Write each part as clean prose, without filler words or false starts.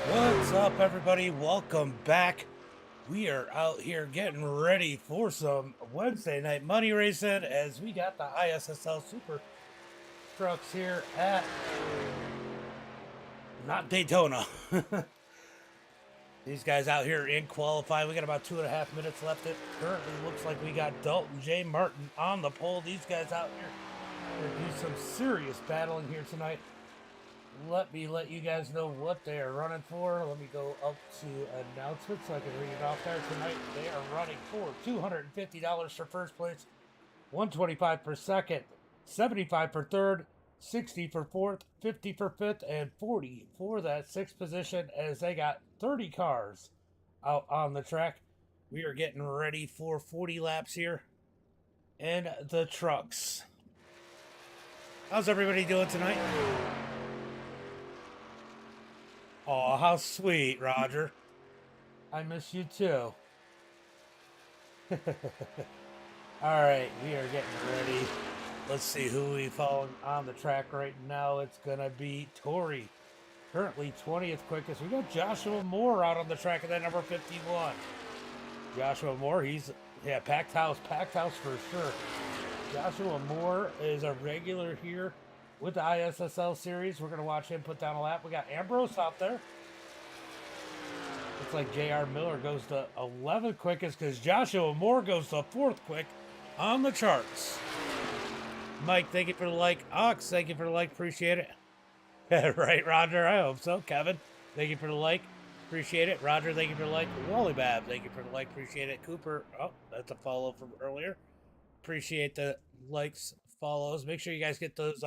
What's up, everybody? Welcome back. We are out here getting ready for some Wednesday night money racing as we got the ISSL Super Trucks here at not Daytona. These guys out here in qualifying. We got about 2.5 minutes left. It currently looks like we got Dalton J. Martin on the pole. These guys out here are going to do some serious battling here tonight. Let me let you guys know what they are running for. Let me go up to announcements so I can read it off there. Tonight they are running for $250 for first place, $125 for second, $75 for third, $60 for fourth, $50 for fifth, and $40 for that sixth position as they got 30 cars out on the track. We are getting ready for 40 laps here in the trucks. How's everybody doing tonight? Oh, how sweet, Roger. I miss you too. Alright, we are getting ready. Let's see who we follow on the track right now. It's going to be Tori. Currently 20th quickest. We got Joshua Moore out on the track at that number 51. Joshua Moore, he's, packed house for sure. Joshua Moore is a regular here with the ISSL series. We're going to watch him put down a lap. We got Ambrose out there. Looks like J.R. Miller goes to 11th quickest because Joshua Moore goes to 4th quick on the charts. Mike, thank you for the like. Ox, thank you for the like. Appreciate it. Right, Roger? I hope so. Kevin, thank you for the like. Appreciate it. Roger, thank you for the like. Wally Bab, thank you for the like. Appreciate it. Cooper, oh, that's a follow from earlier. Appreciate the likes, follows. Make sure you guys get those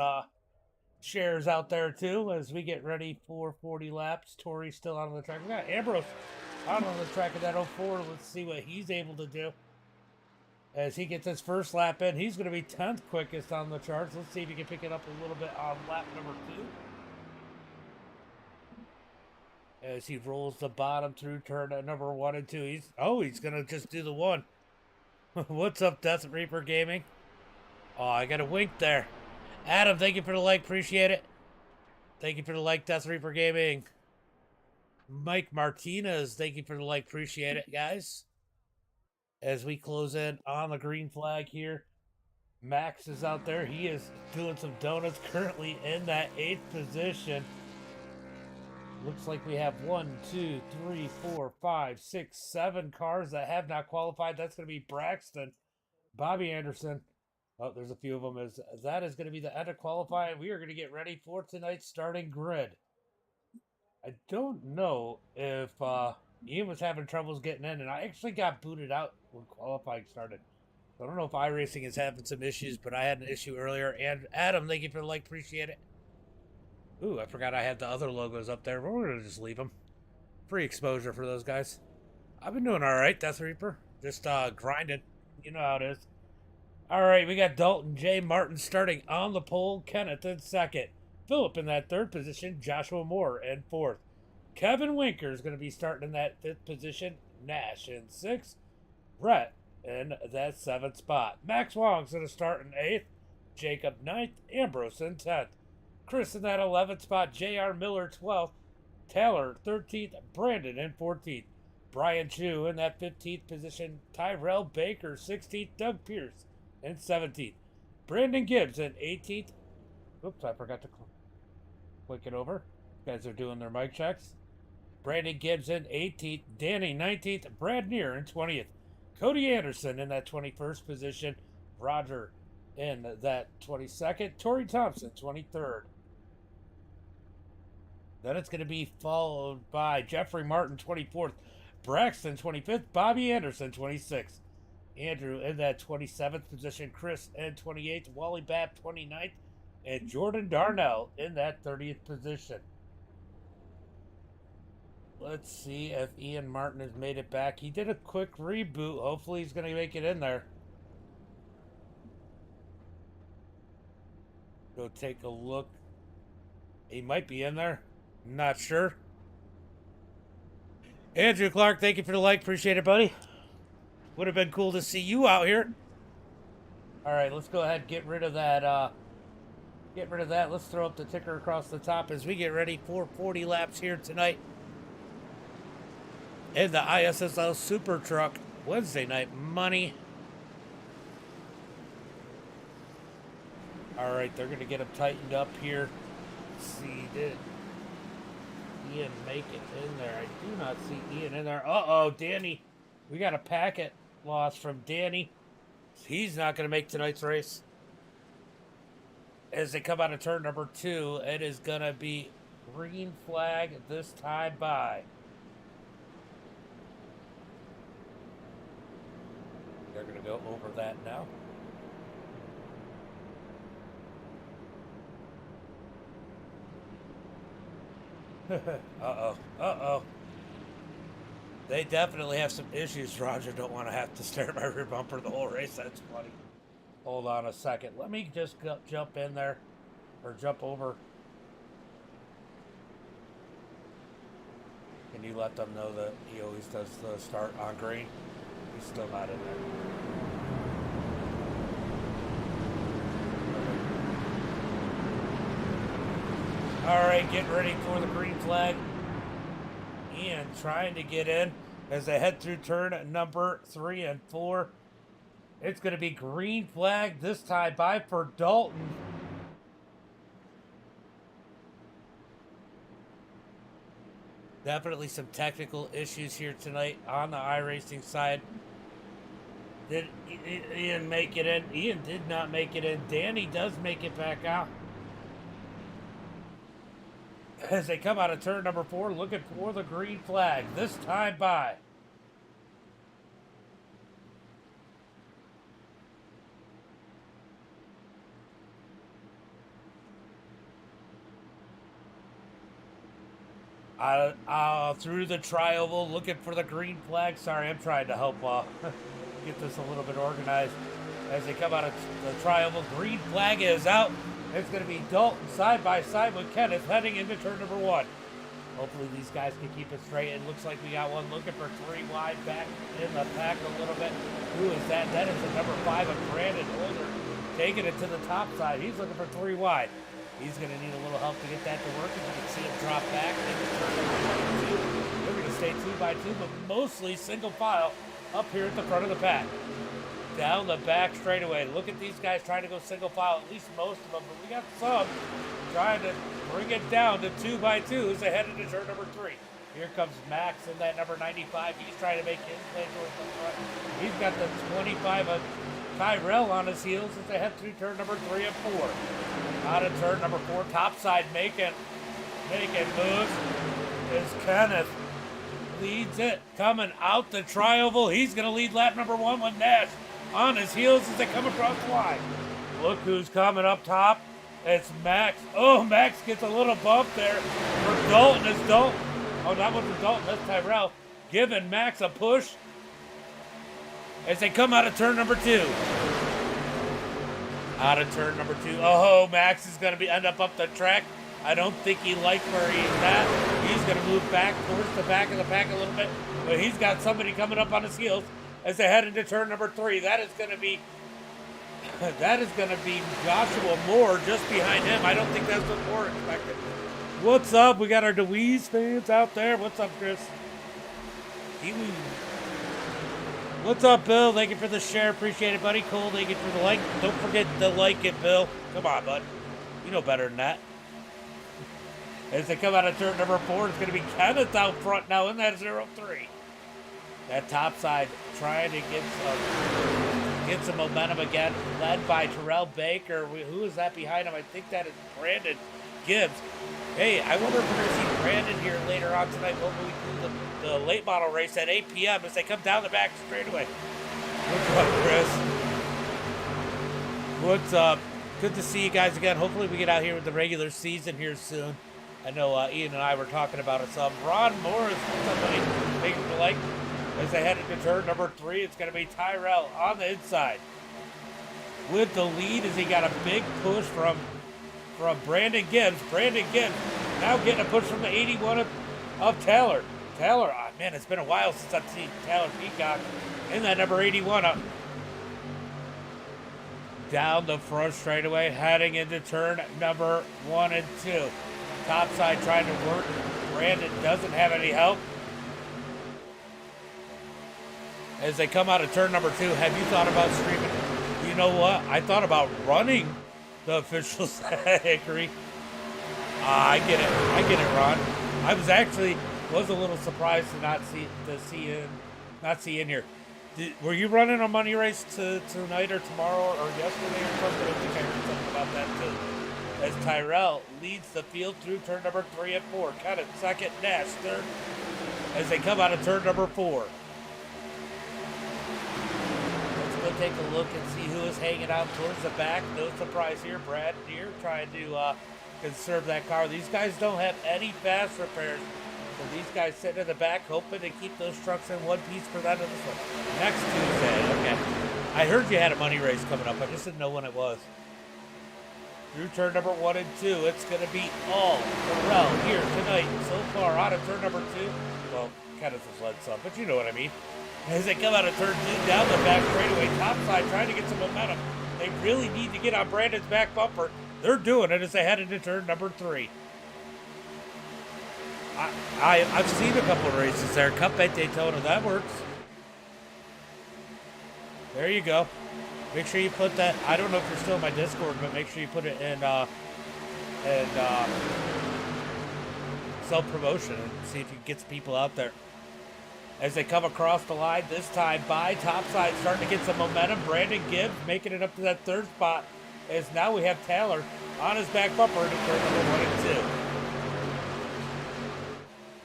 shares out there too as we get ready for 40 laps. Tori's still on the track. We got Ambrose out on the track of that 04. Let's see what he's able to do as he gets his first lap in. He's going to be 10th quickest on the charts. Let's see if he can pick it up a little bit on lap number 2 as he rolls the bottom through turn at number 1 and 2. He's going to just do the 1. What's up, Death Reaper Gaming? Oh, I got a wink there. Adam, thank you for the like. Appreciate it. Thank you for the like, Death Reaper Gaming. Mike Martinez, thank you for the like. Appreciate it, guys. As we close in on the green flag here, Max is out there. He is doing some donuts currently in that 8th position. Looks like we have 1, 2, 3, 4, 5, 6, 7 cars that have not qualified. That's going to be Braxton, Bobby Anderson. Oh, there's a few of them. That is going to be the end of qualifying. We are going to get ready for tonight's starting grid. I don't know if Ian was having troubles getting in, and I actually got booted out when qualifying started. I don't know if iRacing is having some issues, but I had an issue earlier. And Adam, thank you for the like. Appreciate it. Ooh, I forgot I had the other logos up there. We're going to just leave them. Free exposure for those guys. I've been doing all right, Death Reaper. Just grinding. You know how it is. All right, we got Dalton J. Martin starting on the pole. Kenneth in 2nd. Philip in that 3rd position. Joshua Moore in 4th. Kevin Winker is going to be starting in that 5th position. Nash in 6th. Brett in that 7th spot. Max Wong's going to start in 8th. Jacob 9th. Ambrose in 10th. Chris in that 11th spot. J.R. Miller 12th. Taylor 13th. Brandon in 14th. Brian Chu in that 15th position. Tyrell Baker 16th. Doug Pierce in 17th. Brandon Gibbs in 18th. Oops, I forgot to click it over. You guys are doing their mic checks. Brandon Gibbs in 18th. Danny 19th. Brad Neer in 20th. Cody Anderson in that 21st position. Roger in that 22nd. Tori Thompson 23rd. Then it's going to be followed by Jeffrey Martin 24th. Braxton 25th. Bobby Anderson 26th. Andrew in that 27th position. Chris in 28th. Wally Babb 29th. And Jordan Darnell in that 30th position. Let's see if Ian Martin has made it back. He did a quick reboot. Hopefully he's going to make it in there. Go take a look. He might be in there. Not sure. Andrew Clark, thank you for the like. Appreciate it, buddy. Would have been cool to see you out here. All right, let's go ahead and get rid of that. Let's throw up the ticker across the top as we get ready for 40 laps here tonight in the ISSL Super Truck Wednesday Night Money. All right, they're going to get him tightened up here. Let's see, did Ian make it in there? I do not see Ian in there. Uh-oh, Danny. We got a packet loss from Danny. He's not going to make tonight's race. As they come out of turn number 2, it is going to be green flag this time by. They're going to go over that now. Uh-oh. Uh-oh. They definitely have some issues. Roger don't want to have to stare at my rear bumper the whole race. That's funny. Hold on a second. Let me just jump in there. Or jump over. Can you let them know that he always does the start on green? He's still not in there. Alright, getting ready for the green flag. Ian trying to get in as they head through turn number 3 and 4. It's going to be green flag this time by for Dalton. Definitely some technical issues here tonight on the iRacing side. Did Ian make it in? Ian did not make it in. Danny does make it back out. As they come out of turn number 4, looking for the green flag. This time by. Through the tri-oval, looking for the green flag. Sorry, I'm trying to help get this a little bit organized. As they come out of the tri-oval, green flag is out. It's going to be Dalton side by side with Kenneth heading into turn number 1. Hopefully these guys can keep it straight. It looks like we got one looking for 3 wide back in the pack a little bit. Who is that? That is the number 5 of Brandon Holder, taking it to the top side. He's looking for 3 wide. He's going to need a little help to get that to work. As you can see him drop back into turn number 2. They're going to stay 2 by 2, but mostly single file up here at the front of the pack. Down the back straightaway. Look at these guys trying to go single file, at least most of them, but we got some trying to bring it down to 2 by 2 as they head into turn number 3. Here comes Max in that number 95. He's trying to make his play towards the front. He's got the 25 of Tyrell on his heels as they head through turn number 3 and 4. Out of turn number 4, topside making moves is Kenneth. Leads it, coming out the tri-oval. He's going to lead lap number 1 with Nash on his heels as they come across the line. Look who's coming up top. It's Max. Oh, Max gets a little bump there for Dalton. It's Dalton. Oh, that wasn't for Dalton. That's Tyrell giving Max a push as they come out of turn number 2. Out of turn number 2. Oh, Max is going to end up the track. I don't think he likes where he's at. He's going to move back towards the back of the pack a little bit, but he's got somebody coming up on his heels as they head into turn number 3. That is going to be Joshua Moore just behind him. I don't think that's what Moore expected. What's up? We got our DeWeese fans out there. What's up, Chris? What's up, Bill? Thank you for the share. Appreciate it, buddy. Cole, thank you for the like. Don't forget to like it, Bill. Come on, bud. You know better than that. As they come out of turn number 4, it's going to be Kenneth out front now in that 0-3. That top side trying to get some momentum again, led by Terrell Baker. Who is that behind him? I think that is Brandon Gibbs. Hey, I wonder if we're going to see Brandon here later on tonight when we do the late model race at 8 p.m. as they come down the back straightaway. What's up, Chris? What's up? Good to see you guys again. Hopefully we get out here with the regular season here soon. I know Ian and I were talking about it some. Ron Morris, somebody making the like. As they head into turn number 3, it's going to be Tyrell on the inside with the lead as he got a big push from Brandon Gibbs. Brandon Gibbs now getting a push from the 81 of Taylor. Taylor, man, it's been a while since I've seen Taylor Peacock in that number 81 up. Down the front straightaway, heading into turn number 1 and 2. Topside trying to work. Brandon doesn't have any help. as they come out of turn number 2. Have you thought about streaming? You know what? I thought about running the officials. I agree. I get it, Ron. I was a little surprised to not see in here. Were you running a money race tonight or tomorrow or yesterday or something? I think I heard something about that too. As Tyrell leads the field through turn number 3 and 4. Cut it second, Nash third. As they come out of turn number 4. Let's go take a look and see who is hanging out towards the back. No surprise here. Brad Deere trying to conserve that car. These guys don't have any fast repairs. So these guys sitting in the back hoping to keep those trucks in one piece for that of this one. Next Tuesday, okay. I heard you had a money race coming up. I just didn't know when it was. Through turn number 1 and 2, it's going to be all Terrell here tonight. So far out of turn number 2. Well, kind of just led some, but you know what I mean. As they come out of turn 2, down the back straightaway, top side, trying to get some momentum. They really need to get on Brandon's back bumper. They're doing it as they head into turn number 3. I've seen a couple of races there. Cup at Daytona, that works. There you go. Make sure you put that. I don't know if you're still in my Discord, but make sure you put it in self-promotion and see if you can get some people out there. As they come across the line, this time by topside, starting to get some momentum. Brandon Gibbs making it up to that 3rd spot. As now we have Taylor on his back bumper into turn number 1 and 2.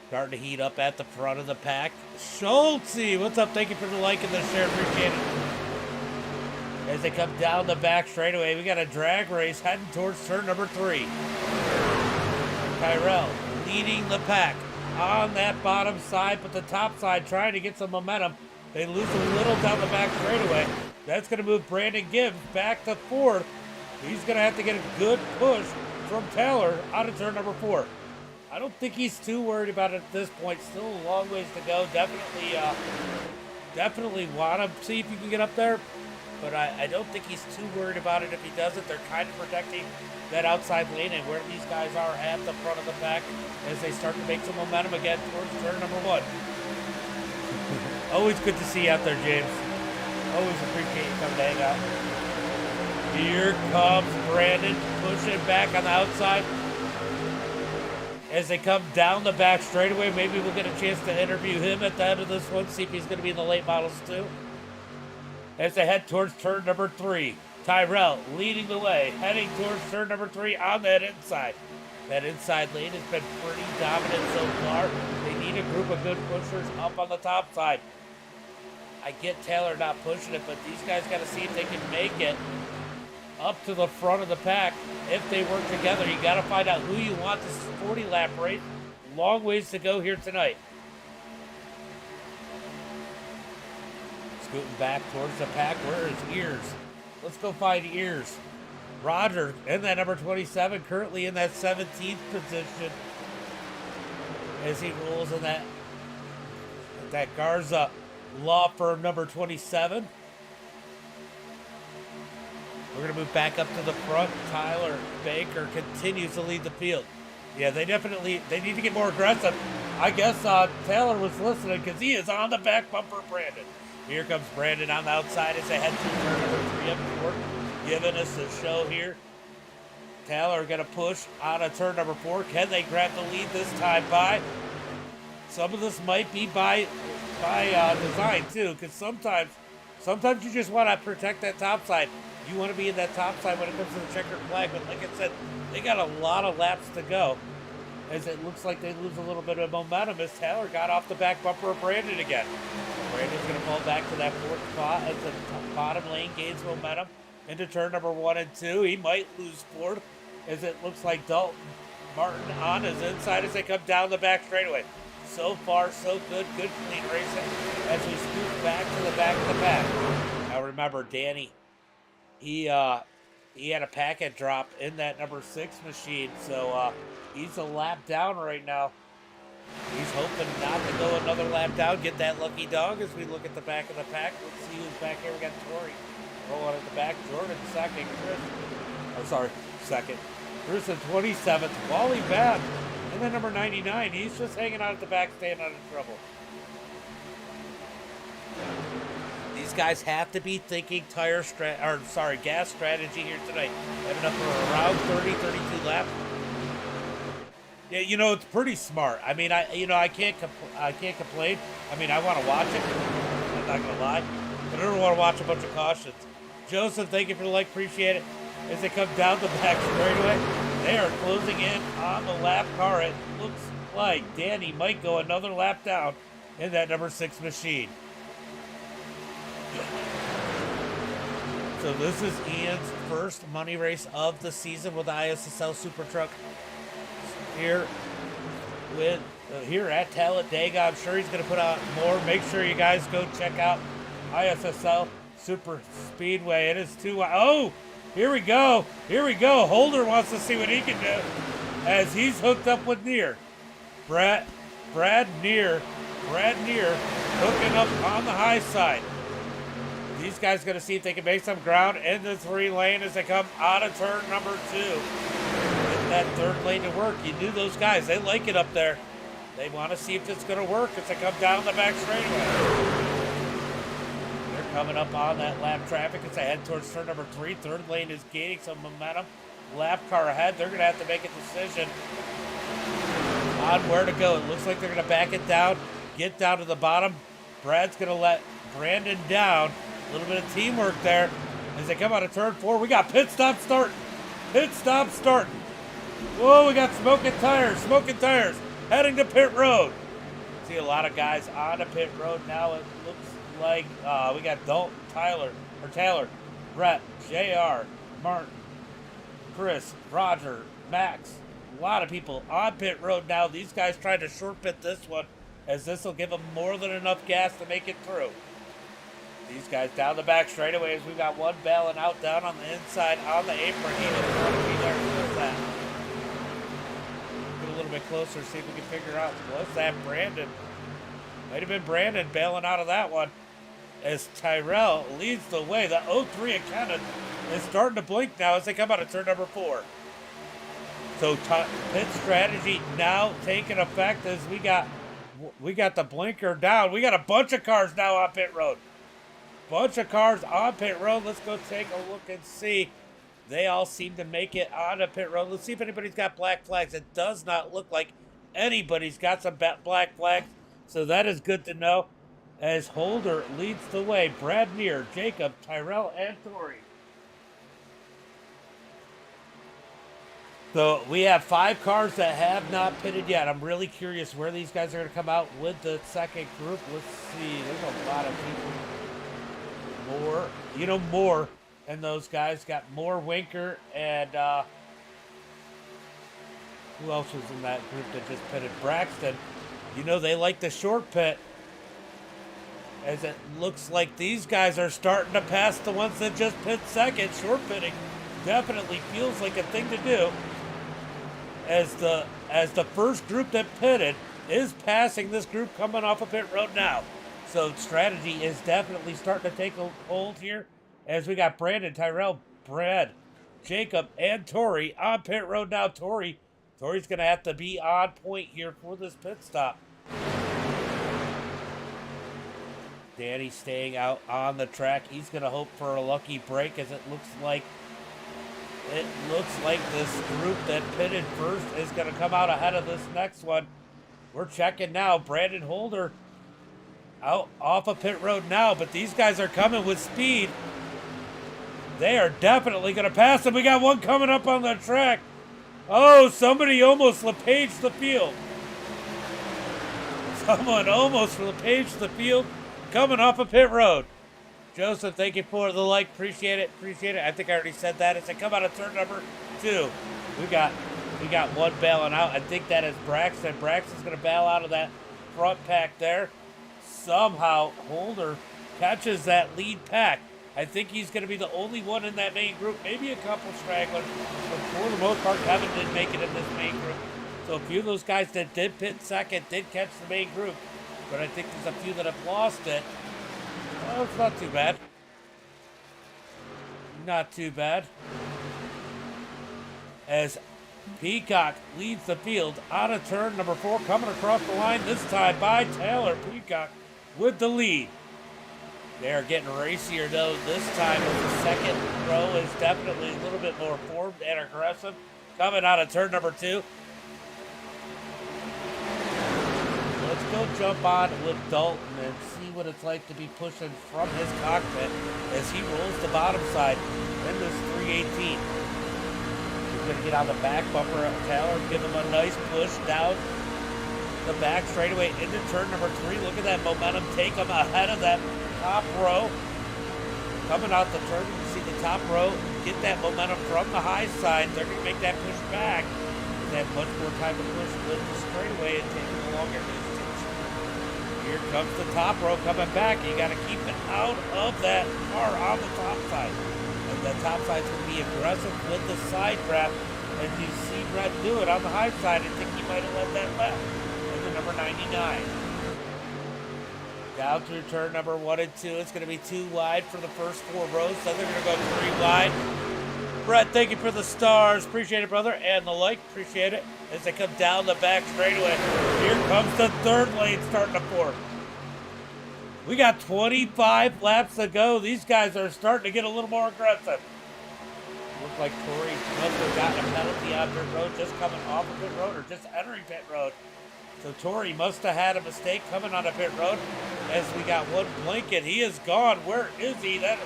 Starting to heat up at the front of the pack. Schultze, what's up? Thank you for the like and the share. Appreciate it. As they come down the back straightaway, we got a drag race heading towards turn number 3. Tyrell leading the pack on that bottom side, but the top side trying to get some momentum. They lose a little down the back straightaway. That's going to move Brandon Gibbs back to 4th. He's going to have to get a good push from Taylor out of turn number 4. I don't think he's too worried about it at this point. Still a long ways to go. Definitely want to see if you can get up there. But I don't think he's too worried about it if he doesn't. They're kind of protecting that outside lane and where these guys are at the front of the pack as they start to make some momentum again towards turn number 1. Always good to see you out there, James. Always appreciate you coming to hang out. Here comes Brandon pushing back on the outside. As they come down the back straightaway, maybe we'll get a chance to interview him at the end of this one, see if he's going to be in the late models too. As they head towards turn number 3, Tyrell leading the way, heading towards turn number 3 on that inside. That inside lane has been pretty dominant so far. They need a group of good pushers up on the top side. I get Taylor not pushing it, but these guys got to see if they can make it up to the front of the pack. If they work together, you got to find out who you want. This is 40-lap race. Long ways to go here tonight. Scooting back towards the pack. Where is Ears? Let's go find Ears. Roger in that number 27, currently in that 17th position as he rolls in that Garza law firm number 27. We're going to move back up to the front. Tyler Baker continues to lead the field. Yeah, they need to get more aggressive. I guess Taylor was listening because he is on the back bumper of Brandon. Here comes Brandon on the outside as they head through turn number 3 up and 4, giving us a show here. Taylor going to push out of turn number 4. Can they grab the lead this time by? Some of this might be by design too, because sometimes you just want to protect that top side. You want to be in that top side when it comes to the checkered flag, but like I said, they got a lot of laps to go. As it looks like they lose a little bit of momentum as Taylor got off the back bumper of Brandon again. Brandon's going to fall back to that 4th spot as the bottom lane gains momentum into turn number 1 and 2. He might lose 4th as it looks like Dalton Martin on his inside as they come down the back straightaway. So far, so good. Good clean racing as we scoot back to the back of the pack. Now remember, Danny, he had a packet drop in that number 6 machine, so he's a lap down right now. He's hoping not to go another lap down, get that lucky dog as we look at the back of the pack. Let's see who's back here. We got Tori rolling at the back. Jordan second. Second. Chris in 27th. Wally Babb and then number 99. He's just hanging out at the back, staying out of trouble. These guys have to be thinking gas strategy here tonight. Having up for around 30, 32 laps. Yeah, you know, it's pretty smart. I mean, I can't complain. I mean, I want to watch it. I'm not gonna lie, but I don't want to watch a bunch of cautions. Joseph, thank you for the like, appreciate it. As they come down the back straightaway, they are closing in on the lap car. It looks like Danny might go another lap down in that number 6 machine. So this is Ian's first money race of the season with the ISSL Super Truck here at Talladega. I'm sure he's going to put out more. Make sure you guys go check out ISSL Super Speedway. It is too. Oh, here we go. Here we go. Holder wants to see what he can do as he's hooked up with Neer. Brad Neer hooking up on the high side. These guys going to see if they can make some ground in the 3 lane as they come out of turn number 2. Get that 3rd lane to work. You knew those guys. They like it up there. They want to see if it's going to work as they come down the back straightaway. They're coming up on that lap traffic as they head towards turn number 3. 3rd lane is gaining some momentum. Lap car ahead. They're going to have to make a decision on where to go. It looks like they're going to back it down, get down to the bottom. Brad's going to let Brandon down. A little bit of teamwork there as they come out of turn 4. We got pit stop starting. Pit stop starting. Whoa, we got smoking tires heading to pit road. See a lot of guys on the pit road now. It looks like we got Dalton, Taylor, Brett, JR, Martin, Chris, Roger, Max. A lot of people on pit road now. These guys trying to short pit this one as this will give them more than enough gas to make it through. These guys down the back straightaways. We've got one bailing out down on the inside on the apron. He doesn't want to be there for that. Get a little bit closer, see if we can figure out. Was that Brandon? Might have been Brandon bailing out of that one. As Tyrell leads the way. The 03 at Cannon is starting to blink now as they come out of turn number 4. So pit strategy now taking effect as we got the blinker down. We got a bunch of cars now on pit road. Bunch of cars on pit road. Let's go take a look and see. They all seem to make it on the pit road. Let's see if anybody's got black flags. It does not look like anybody's got some black flags. So that is good to know. As Holder leads the way. Brad Neer, Jacob, Tyrell, and Tori. So we have 5 cars that have not pitted yet. I'm really curious where these guys are going to come out with the second group. Let's see. There's a lot of people. Moore and those guys got Moore, Winker, and who else was in that group that just pitted? Braxton. You know they like the short pit, as it looks like these guys are starting to pass the ones that just pit second. Short pitting definitely feels like a thing to do, as the first group that pitted is passing this group coming off of pit road now. So strategy is definitely starting to take a hold here as we got Brandon, Tyrell, Brad, Jacob, and Tori on pit road now. Tori's going to have to be on point here for this pit stop. Danny staying out on the track. He's going to hope for a lucky break as it looks like this group that pitted first is going to come out ahead of this next one. We're checking now. Brandon Holder out off of pit road now, but these guys are coming with speed. They are definitely going to pass them. We got one coming up on the track. Oh, somebody almost LePaged the field. Someone almost LePaged the field coming off of pit road. Joseph, thank you for the like. Appreciate it. I think I already said that. As they come out of turn number 2, we got one bailing out. I think that is Braxton. Braxton's going to bail out of that front pack there. Somehow Holder catches that lead pack. I think he's going to be the only one in that main group. Maybe a couple stragglers, but for the most part, Kevin didn't make it in this main group. So a few of those guys that did pit second did catch the main group, but I think there's a few that have lost it. Oh, it's not too bad. Not too bad. As Peacock leads the field out of turn number 4, coming across the line this time by Taylor. Peacock with the lead. They are getting racier though this time, as the second row is definitely a little bit more formed and aggressive. Coming out of turn number 2. Let's go jump on with Dalton and see what it's like to be pushing from his cockpit as he rolls the bottom side in this 318. He's going to get on the back bumper of Taylor, give him a nice push down the back straightaway into turn number 3. Look at that momentum, take him ahead of that top row. Coming out the turn, you can see the top row get that momentum from the high side. They're going to make that push back. They have much more time to push with the straightaway and take a longer distance. Here comes the top row coming back. You got to keep it out of that car on the top side. And the top side's going to be aggressive with the side draft. And you see Brett do it on the high side. I think he might have let that left. And the number 99. Down through turn number 1 and 2. It's going to be 2 wide for the first 4 rows. So they're going to go 3 wide. Brett, thank you for the stars. Appreciate it, brother. And the like, appreciate it. As they come down the back straightaway. Here comes the third lane starting to form. We got 25 laps to go. These guys are starting to get a little more aggressive. Looks like Corey must have gotten a penalty on pit road, just coming off of pit road or just entering pit road. So Tori must have had a mistake coming on a pit road as we got one blinking. He is gone. Where is he? I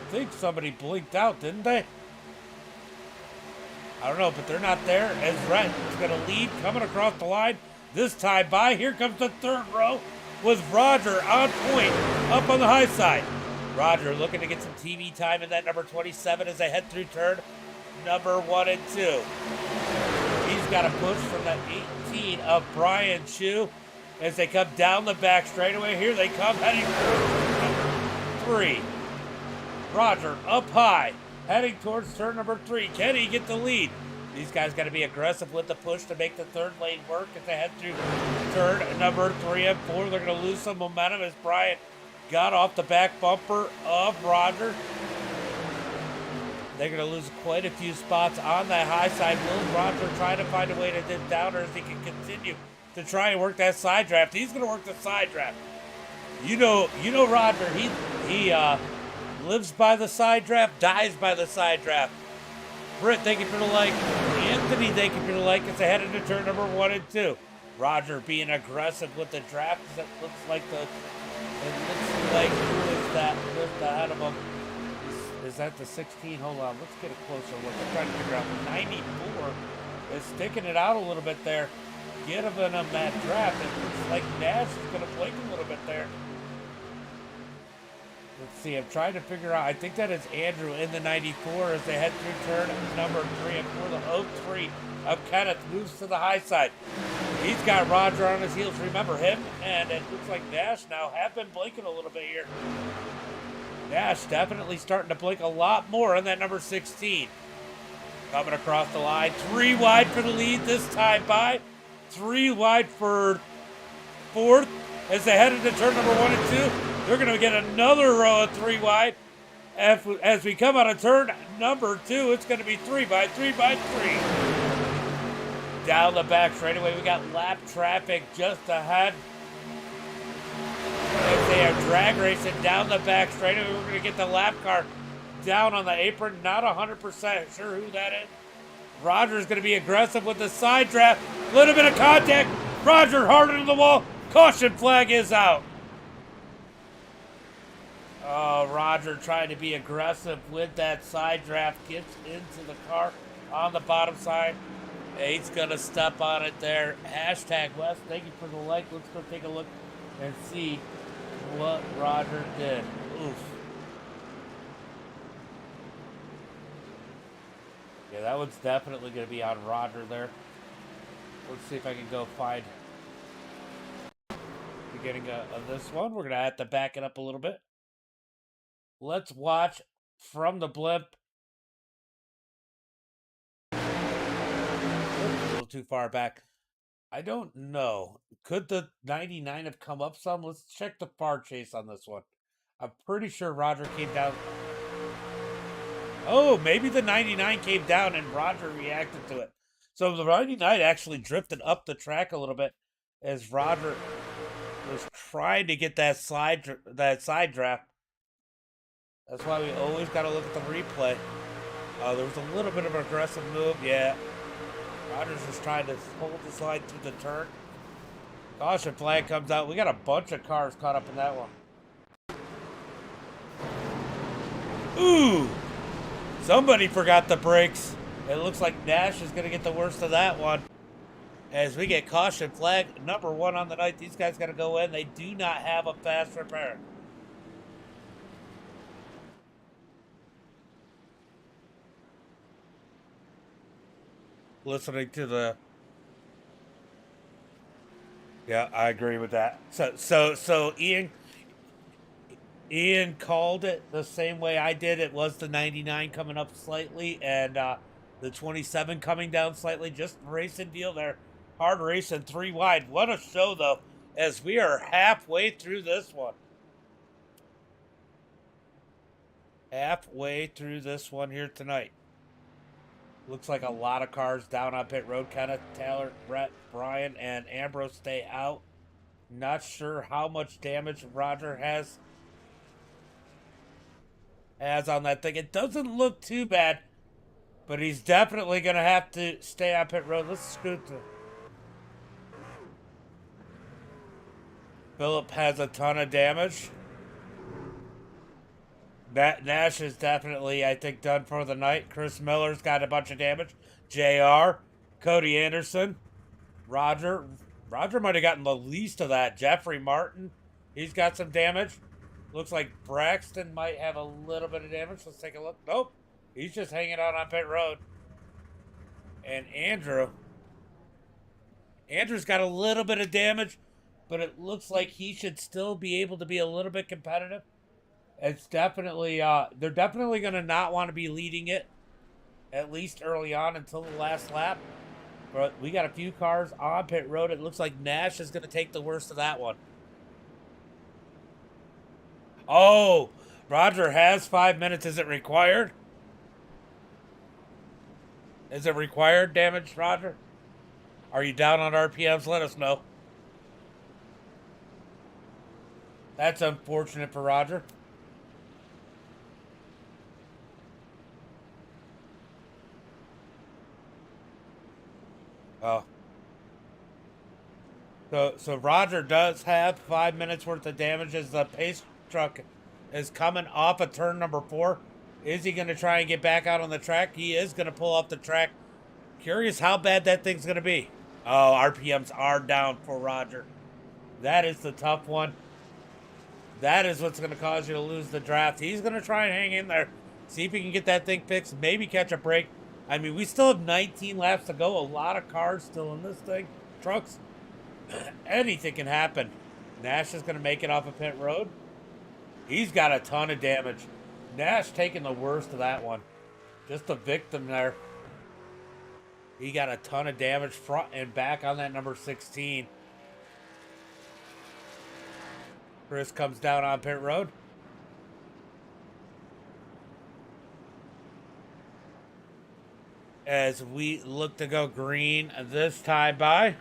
think somebody blinked out, didn't they? I don't know, but they're not there. As Rhett is going to lead coming across the line. This time by. Here comes the third row with Roger on point up on the high side. Roger looking to get some TV time in that number 27 as they head through turn number 1 and 2. He's got a push from that 18 of Brian Chu as they come down the back straightaway. Here they come heading towards number 3. Roger up high heading towards turn number 3. Can he get the lead? These guys got to be aggressive with the push to make the third lane work as they head through turn number 3 and 4. They're going to lose some momentum as Brian got off the back bumper of Roger. They're going to lose quite a few spots on that high side. Will Roger try to find a way to dip down, or if he can continue to try and work that side draft? He's going to work the side draft. You know Roger. He lives by the side draft, dies by the side draft. Britt, thank you for the like. Anthony, thank you for the like. It's ahead into turn number 1 and 2. Roger being aggressive with the draft. It looks like who is that just ahead of him? Is that the 16? Hold on, let's get a closer look. I'm trying to figure out. 94 is sticking it out a little bit there. Get him in that draft. It looks like Nash is going to blink a little bit there. Let's see, I'm trying to figure out. I think that is Andrew in the 94 as they head through turn number 3 and 4. The Oak 3 of Kenneth moves to the high side. He's got Roger on his heels. Remember him? And it looks like Nash now have been blinking a little bit here. Nash definitely starting to blink a lot more on that number 16. Coming across the line. 3 wide for the lead this time by. 3 wide for 4th as they head into turn number 1 and 2. They're going to get another row of 3 wide. As we come out of turn number 2, it's going to be 3 by 3 by 3. Down the back straightaway, we got lap traffic just ahead. As they are drag racing down the back straightaway, we're going to get the lap car down on the apron. Not 100% sure who that is. Roger's going to be aggressive with the side draft. Little bit of contact. Roger hard into the wall. Caution flag is out. Oh, Roger trying to be aggressive with that side draft. Gets into the car on the bottom side. He's going to step on it there. Hashtag West, thank you for the like. Let's go take a look and see what Roger did. Oof. Yeah, that one's definitely going to be on Roger there. Let's see if I can go find the beginning of this one. We're going to have to back it up a little bit. Let's watch from the blimp. A little too far back. I don't know. Could the 99 have come up some? Let's check the far chase on this one. I'm pretty sure Roger came down. Oh, maybe the 99 came down and Roger reacted to it. So the 99 actually drifted up the track a little bit as Roger Just trying to get that side draft. That's why we always got to look at the replay. There was a little bit of an aggressive move. Yeah. Rogers just trying to hold the slide through the turn. Caution flag comes out. We got a bunch of cars caught up in that one. Ooh! Somebody forgot the brakes. It looks like Nash is going to get the worst of that one. As we get caution flag number 1 on the night. These guys got to go in. They do not have a fast repair. Listening to the... Yeah, I agree with that. So Ian called it the same way I did. It was the 99 coming up slightly and the 27 coming down slightly. Just racing deal there. Hard racing 3 wide. What a show, though, as we are halfway through this one. Halfway through this one here tonight. Looks like a lot of cars down on pit road. Kenneth, Taylor, Brett, Brian, and Ambrose stay out. Not sure how much damage Roger has on that thing. It doesn't look too bad, but he's definitely going to have to stay on pit road. Let's scoot to... Phillip has a ton of damage. Nash is definitely, I think, done for the night. Chris Miller's got a bunch of damage. JR, Cody Anderson, Roger. Roger might have gotten the least of that. Jeffrey Martin, he's got some damage. Looks like Braxton might have a little bit of damage. Let's take a look. Nope. He's just hanging out on pit road. And Andrew's got a little bit of damage, but it looks like he should still be able to be a little bit competitive. It's definitely, they're definitely going to not want to be leading it, at least early on until the last lap. But we got a few cars on pit road. It looks like Nash is going to take the worst of that one. Oh, Roger has 5 minutes. Is it required? Is it required damage, Roger? Are you down on RPMs? Let us know. That's unfortunate for Roger. Oh. So Roger does have 5 minutes worth of damage as the pace truck is coming off of turn number 4. Is he going to try and get back out on the track? He is going to pull off the track. Curious how bad that thing's going to be. Oh, RPMs are down for Roger. That is the tough one. That is what's going to cause you to lose the draft. He's going to try and hang in there. See if he can get that thing fixed. Maybe catch a break. I mean, we still have 19 laps to go. A lot of cars still in this thing. Trucks. Anything can happen. Nash is going to make it off of pit road. He's got a ton of damage. Nash taking the worst of that one. Just a victim there. He got a ton of damage front and back on that number 16. Chris comes down on pit road. As we look to go green this time by.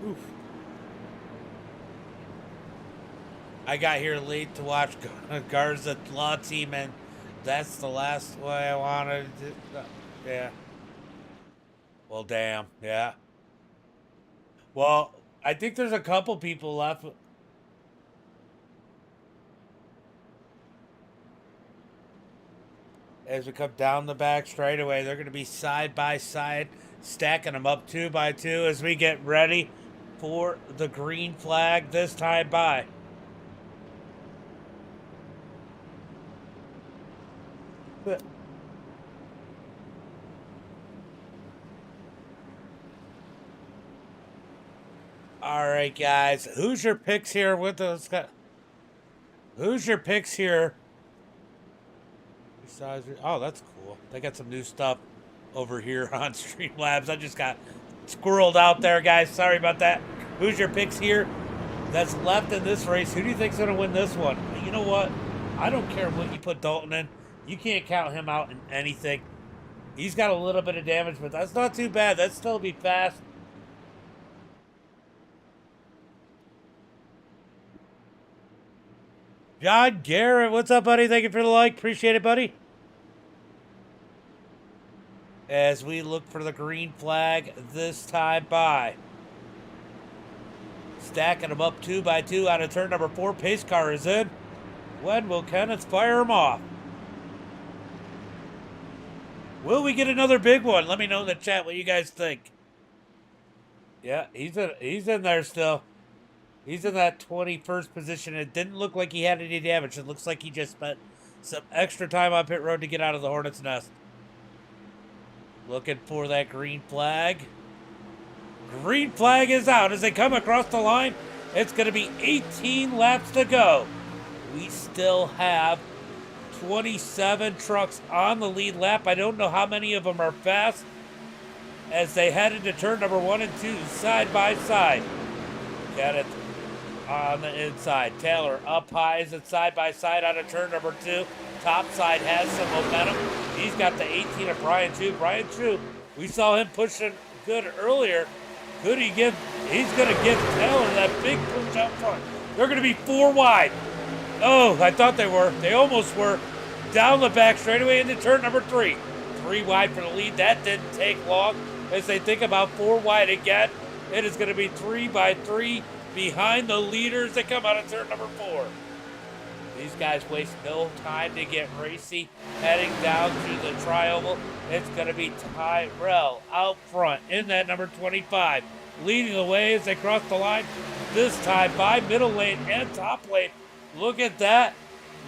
Oof. I got here late to watch Garza Law Team, and that's the last way I wanted to. Yeah. Well, damn. Yeah. Well, I think there's a couple people left. As we come down the back straightaway, they're going to be side by side, stacking them up 2 by 2 as we get ready for the green flag this time by. All right, guys. Who's your picks here with us? Who's your picks here? Oh, that's cool. They got some new stuff over here on Streamlabs. I just got squirreled out there, guys. Sorry about that. Who's your picks here that's left in this race? Who do you think's going to win this one? You know what? I don't care what you put Dalton in. You can't count him out in anything. He's got a little bit of damage, but that's not too bad. That'd still be fast. John Garrett, what's up, buddy? Thank you for the like. Appreciate it, buddy. As we look for the green flag this time by. Stacking them up 2 by 2 out of turn number 4. Pace car is in. When will Kenneth fire him off? Will we get another big one? Let me know in the chat what you guys think. Yeah, he's in there still. He's in that 21st position. It didn't look like he had any damage. It looks like he just spent some extra time on pit road to get out of the Hornet's nest. Looking for that green flag. Green flag is out as they come across the line. It's going to be 18 laps to go. We still have 27 trucks on the lead lap. I don't know how many of them are fast as they head into turn number 1 and 2 side by side. Got it on the inside. Taylor up high as it's side by side out of turn number 2. Top side has some momentum. He's got the 18 of Brian Chu. Brian Chu, we saw him pushing good earlier. Could he give? He's going to give Taylor that big push out front. They're going to be 4 wide. Oh, I thought they were. They almost were. Down the back straightaway into turn number 3. 3 wide for the lead. That didn't take long as they think about 4 wide again. It is going to be 3 by 3 behind the leaders that come out of turn number 4. These guys waste no time to get racy. Heading down through the tri-oval. It's going to be Tyrell out front in that number 25. Leading the way as they cross the line. This time by middle lane and top lane. Look at that.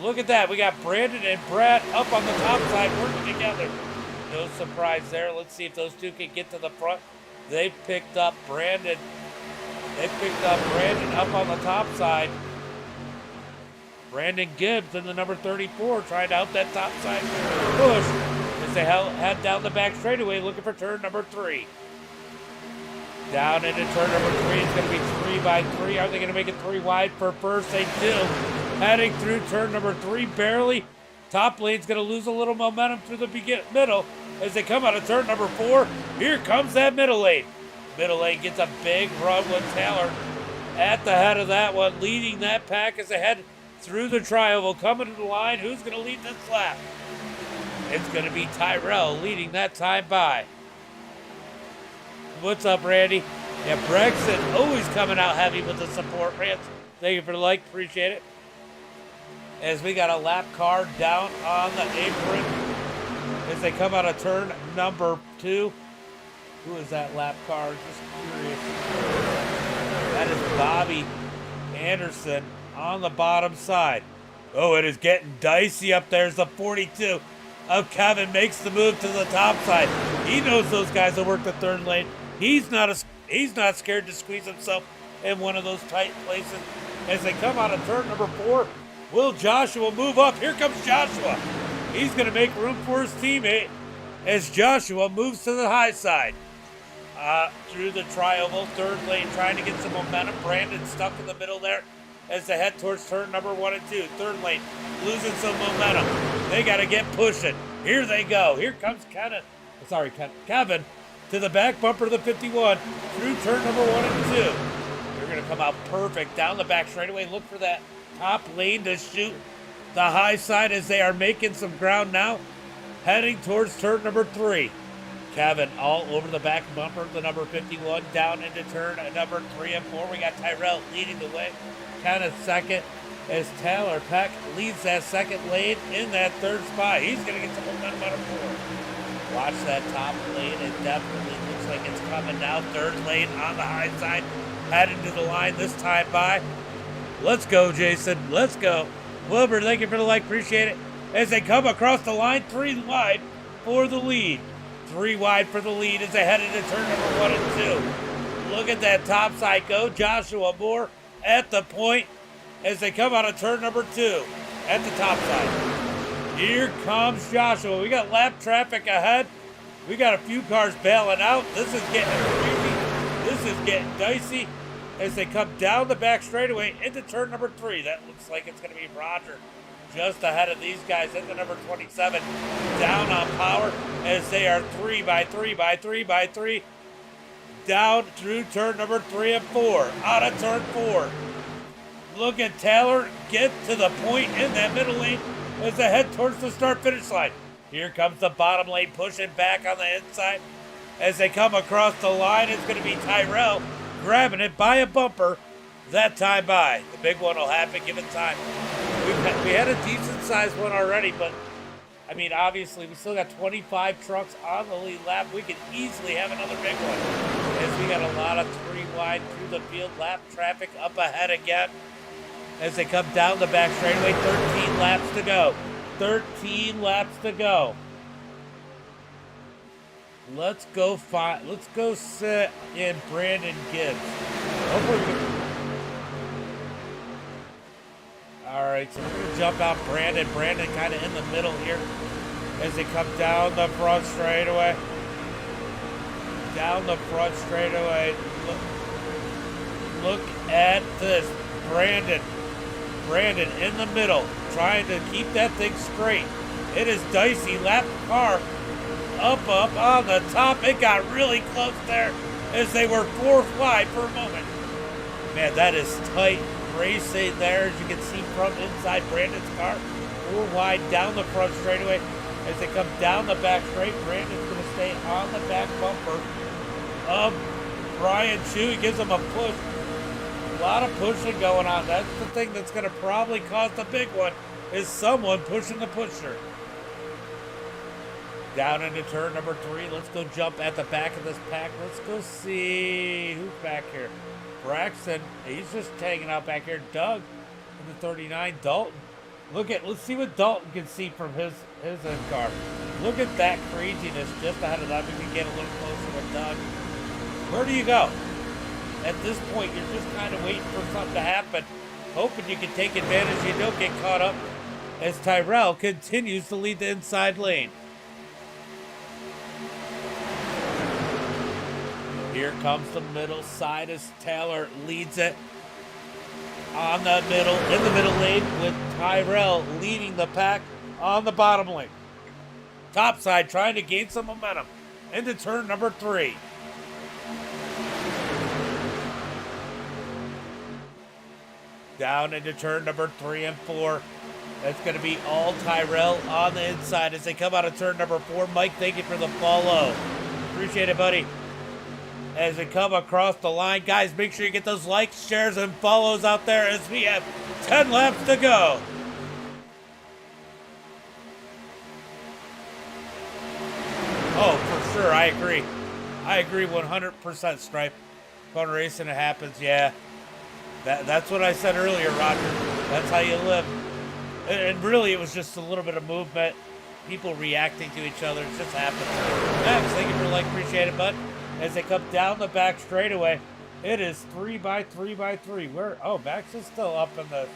Look at that. We got Brandon and Brad up on the top side working together. No surprise there. Let's see if those two can get to the front. They picked up Brandon. Up on the top side. Brandon Gibbs in the number 34 trying to help that top side push as they head down the back straightaway looking for turn number 3. Down into turn number 3. It's going to be 3 by 3. Are they going to make it 3 wide for first? They do. Heading through turn number 3 barely. Top lane's going to lose a little momentum through the middle as they come out of turn number 4. Here comes that middle lane. Middle lane gets a big run with Taylor at the head of that one, leading that pack as they head through the tri-oval, coming to the line. Who's going to lead this lap? It's going to be Tyrell leading that time by. What's up, Randy? Yeah, Brexit always coming out heavy with the support. Rance, thank you for the like. Appreciate it. As we got a lap car down on the apron as they come out of turn number 2. Who is that lap car? Just curious. That is Bobby Anderson on the bottom side. Oh, it is getting dicey up there as the 42 of Kevin makes the move to the top side. He knows those guys will work the third lane. He's not scared to squeeze himself in one of those tight places. As they come out of turn number 4, will Joshua move up? Here comes Joshua. He's going to make room for his teammate as Joshua moves to the high side. Through the tri-oval, third lane, trying to get some momentum. Brandon stuck in the middle there as they head towards turn number 1 and 2. Third lane, losing some momentum. They got to get pushing. Here they go. Here comes Kevin to the back bumper of the 51 through turn number 1 and 2. They're going to come out perfect down the back straightaway. Look for that top lane to shoot the high side as they are making some ground now, heading towards turn number 3. Kevin all over the back bumper of the number 51 down into turn number 3 and 4. We got Tyrell leading the way. Kenneth second as Taylor Peck leads that second lane in that third spot. He's going to get some momentum out of 4. Watch that top lane. It definitely looks like it's coming now. Third lane on the high side. Heading to the line this time by. Let's go, Jason. Let's go. Wilbur, thank you for the like. Appreciate it. As they come across the line, 3 wide for the lead. 3 wide for the lead as they head into turn number 1 and 2. Look at that top side go. Joshua Moore at the point as they come out of turn number 2 at the top side. Here comes Joshua. We got lap traffic ahead. We got a few cars bailing out. This is getting crazy. This is getting dicey as they come down the back straightaway into turn number 3. That looks like it's going to be Roger just ahead of these guys at the number 27. Down on power as they are 3 by 3 by 3 by 3. Down through turn number 3 and 4. Out of turn 4. Look at Taylor get to the point in that middle lane as they head towards the start-finish line. Here comes the bottom lane pushing back on the inside. As they come across the line, it's going to be Tyrell grabbing it by a bumper. That time by. The big one will happen given time. We had a decent-sized one already, but, I mean, obviously, we still got 25 trucks on the lead lap. We could easily have another big one. As we got a lot of three wide through the field lap traffic up ahead again. As they come down the back straightaway, 13 laps to go. 13 laps to go. Let's go sit in Brandon Gibbs. All right, so we're gonna jump out Brandon. Brandon kind of in the middle here as they come down the front straightaway. Down the front straightaway. Look at this, Brandon in the middle, trying to keep that thing straight. It is dicey. Lap car up on the top. It got really close there as they were fourth wide for a moment. Man, that is tight racing there, as you can see from inside Brandon's car. 4 wide down the front straightaway. As they come down the back straight, Brandon's going to stay on the back bumper of Brian Chu. He gives him a push. A lot of pushing going on. That's the thing that's going to probably cause the big one, is someone pushing the pusher. Down into turn number 3. Let's go jump at the back of this pack. Let's go see who's back here. Braxton, he's just hanging out back here. Doug in the 39. Dalton. Let's see what Dalton can see from his end car. Look at that craziness just ahead of that. We can get a little closer with Doug. Where do you go? At this point, you're just kind of waiting for something to happen, hoping you can take advantage. You don't get caught up as Tyrell continues to lead the inside lane. Here comes the middle side as Taylor leads it in the middle lane with Tyrell leading the pack on the bottom lane. Top side trying to gain some momentum into turn number 3. Down into turn number 3 and 4. That's going to be all Tyrell on the inside as they come out of turn number 4. Mike, thank you for the follow. Appreciate it, buddy. As they come across the line, guys, make sure you get those likes, shares, and follows out there as we have 10 laps to go. Oh, for sure, I agree. I agree 100%, Stripe. Fun racing, it happens, yeah. That's what I said earlier, Roger. That's how you live. And really, it was just a little bit of movement. People reacting to each other. It just happens. Max, thank you for like, appreciate it, bud. As they come down the back straightaway, it is 3x3x3. Max is still up in the...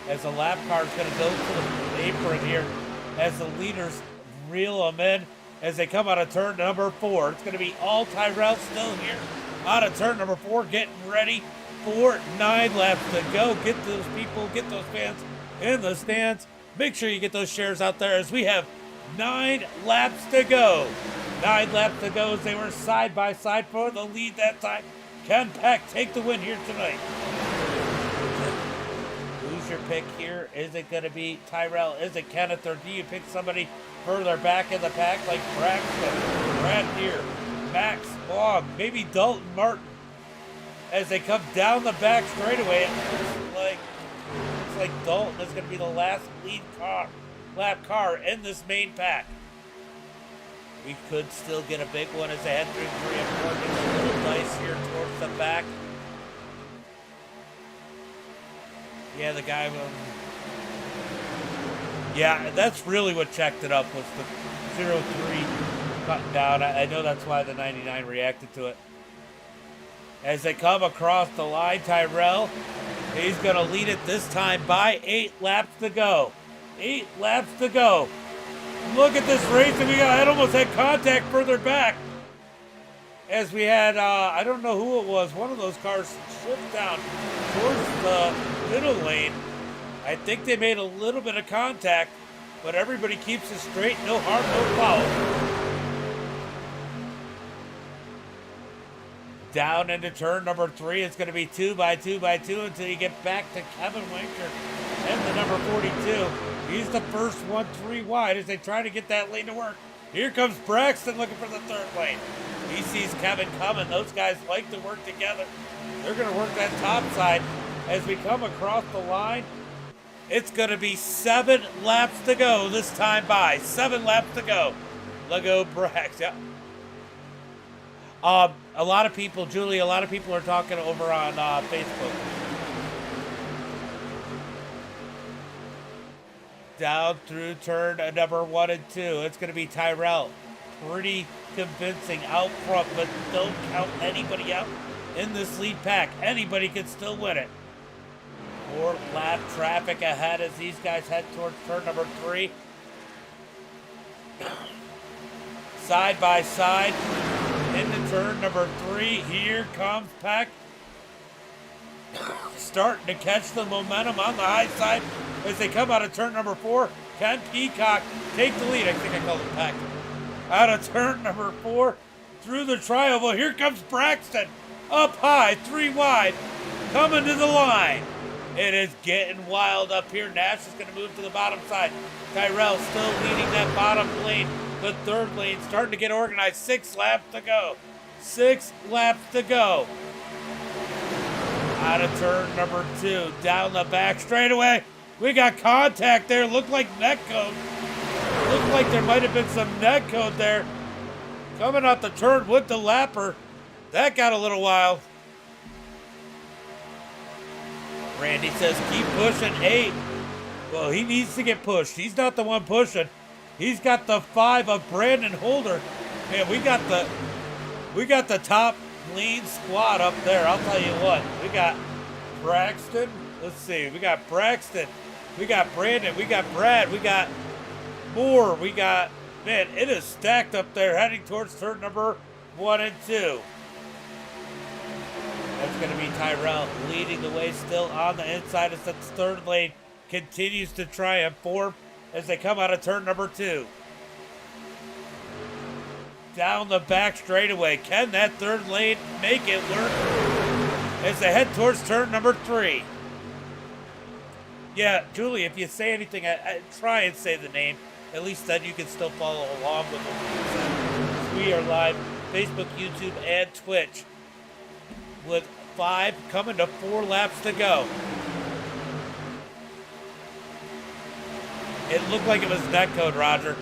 As the lap car is going to go to the apron here. As the leaders reel them in. As they come out of turn number 4. It's going to be all Tyrell still here. Out of turn number 4, getting ready for 9 laps to go. Get those people, get those fans in the stands. Make sure you get those shares out there as we have 9 laps to go. 9 laps to go as they were side by side for the lead that time. Can Peck take the win here tonight? Who's your pick here? Is it going to be Tyrell? Is it Kenneth? Or do you pick somebody further back in the pack like Braxton, Brad Deere, Max Long, maybe Dalton Martin? As they come down the back straightaway, it looks like Dalton is going to be the last lap car in this main pack. We could still get a big one as they head through 3 and 4. Get a little nice here towards the back. Yeah, the guy was... Yeah, that's really what checked it up, was the 0-3 cutting down. I know that's why the 99 reacted to it. As they come across the line, Tyrell, he's going to lead it this time by 8 laps to go. 8 laps to go. Look at this race that we got. I almost had contact further back. As we had, I don't know who it was, one of those cars shift down towards the middle lane. I think they made a little bit of contact, but everybody keeps it straight. No harm, no foul. Down into turn number 3. It's going to be 2 by 2 by 2 until you get back to Kevin Winker and the number 42. He's the first one 3 wide as they try to get that lane to work. Here comes Braxton looking for the third lane. He sees Kevin coming. Those guys like to work together. They're going to work that top side as we come across the line. It's going to be 7 laps to go this time by. 7 laps to go. Lego Brax. Yeah. A lot of people, Julie, a lot of people are talking over on Facebook. Down through turn number 1 and 2. It's going to be Tyrell. Pretty convincing out front, but don't count anybody out in this lead pack. Anybody can still win it. 4 lap traffic ahead as these guys head towards turn number 3. Side by side into turn number 3. Here comes Peck. Starting to catch the momentum on the high side as they come out of turn number 4. Can Peacock take the lead? I think I called it Peck. Out of turn number 4 through the tri-oval. Here comes Braxton. Up high, 3 wide, coming to the line. It is getting wild up here. Nash is going to move to the bottom side. Tyrell still leading that bottom lane. The third lane starting to get organized. 6 laps to go. 6 laps to go. Out of turn number 2. Down the back straightaway. We got contact there. Looked like neck code. Looked like there might have been some neck code there. Coming out the turn with the lapper. That got a little wild. Randy says keep pushing 8. Well, he needs to get pushed. He's not the one pushing. He's got the 5 of Brandon Holder. Man, we got the top lean squad up there. I'll tell you what. We got Braxton. Let's see. We got Braxton. We got Brandon. We got Brad. We got Moore. We got, man, it is stacked up there heading towards turn number 1 and 2. That's going to be Tyrell leading the way still on the inside as the third lane continues to try and form as they come out of turn number 2. Down the back straightaway. Can that third lane make it work as they head towards turn number 3? Yeah, Julie, if you say anything, I try and say the name. At least then you can still follow along with us. We are live, Facebook, YouTube, and Twitch. With 5 coming to 4 laps to go. It looked like it was net code, Roger.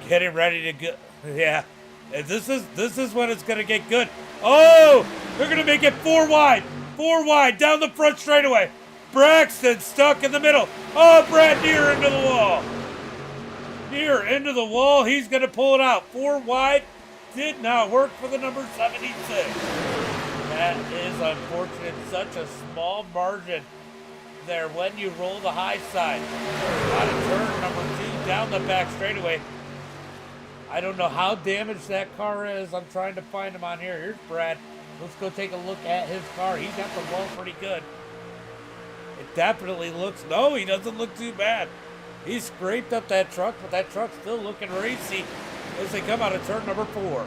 Getting ready to go. Yeah. And this is when it's going to get good. Oh! They're going to make it 4 wide. 4 wide down the front straightaway. Braxton stuck in the middle. Oh, Brad near into the wall. Near into the wall. He's going to pull it out. 4 wide. Did not work for the number 76. That is unfortunate. Such a small margin there when you roll the high side. Out of turn number 2 down the back straightaway. I don't know how damaged that car is. I'm trying to find him on here. Here's Brad. Let's go take a look at his car. He's got the wall pretty good. It definitely looks, no, he doesn't look too bad. He scraped up that truck, but that truck's still looking racy as they come out of turn number 4.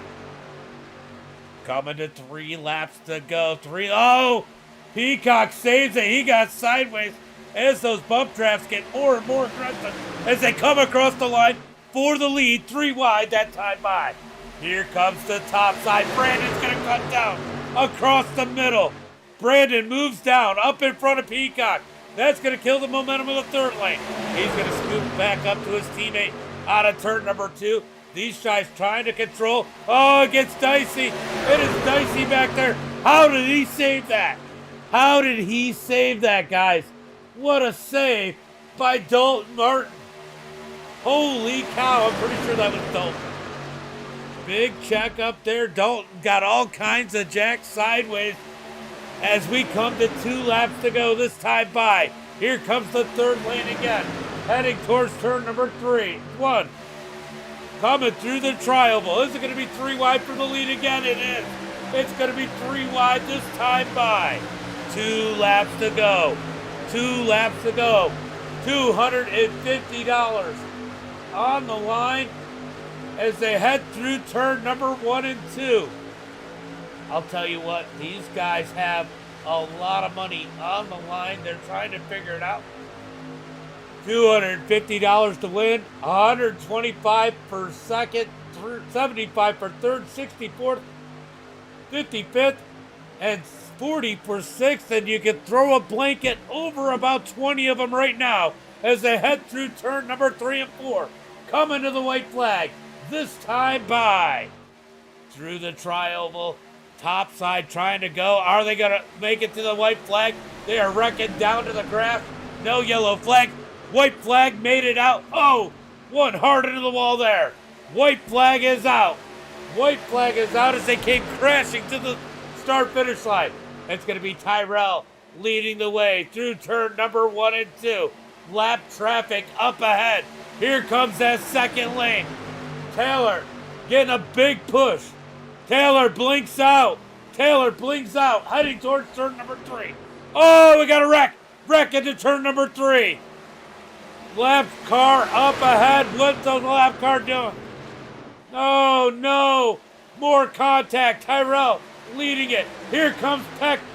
Coming to 3 laps to go. 3, oh! Peacock saves it. He got sideways as those bump drafts get more and more aggressive as they come across the line for the lead. 3 wide that time by. Here comes the top side. Brandon's going to cut down across the middle. Brandon moves down up in front of Peacock. That's going to kill the momentum of the third lane. He's going to scoop back up to his teammate out of turn number 2. These guys trying to control. Oh, it gets dicey. It is dicey back there. How did he save that? How did he save that, guys? What a save by Dalton Martin. Holy cow, I'm pretty sure that was Dalton. Big check up there. Dalton got all kinds of jacks sideways as we come to 2 laps to go this time by. Here comes the third lane again, heading towards turn number 1. Coming through the tri-oval. Is it going to be 3 wide for the lead again? It is. It's going to be 3 wide this time by. 2 laps to go. 2 laps to go. $250 on the line as they head through turn number 1 and 2. I'll tell you what, these guys have a lot of money on the line. They're trying to figure it out. $250 to win, 125 for second, 75 for third, 64th, 55th, and 40 for sixth. And you can throw a blanket over about 20 of them right now as they head through turn number 3 and 4. Coming to the white flag, this time by through the tri-oval, top side trying to go. Are they going to make it to the white flag? They are wrecking down to the grass. No yellow flag. White flag made it out. Oh, one hard into the wall there. White flag is out. White flag is out as they came crashing to the start finish line. It's going to be Tyrell leading the way through turn number 1 and 2. Lap traffic up ahead. Here comes that second lane. Taylor getting a big push. Taylor blinks out. Taylor blinks out, heading towards turn number 3. Oh, we got a wreck. Wreck into turn number 3. Left car up ahead. What's the left car doing? Oh, no. More contact. Tyrell leading it. Here comes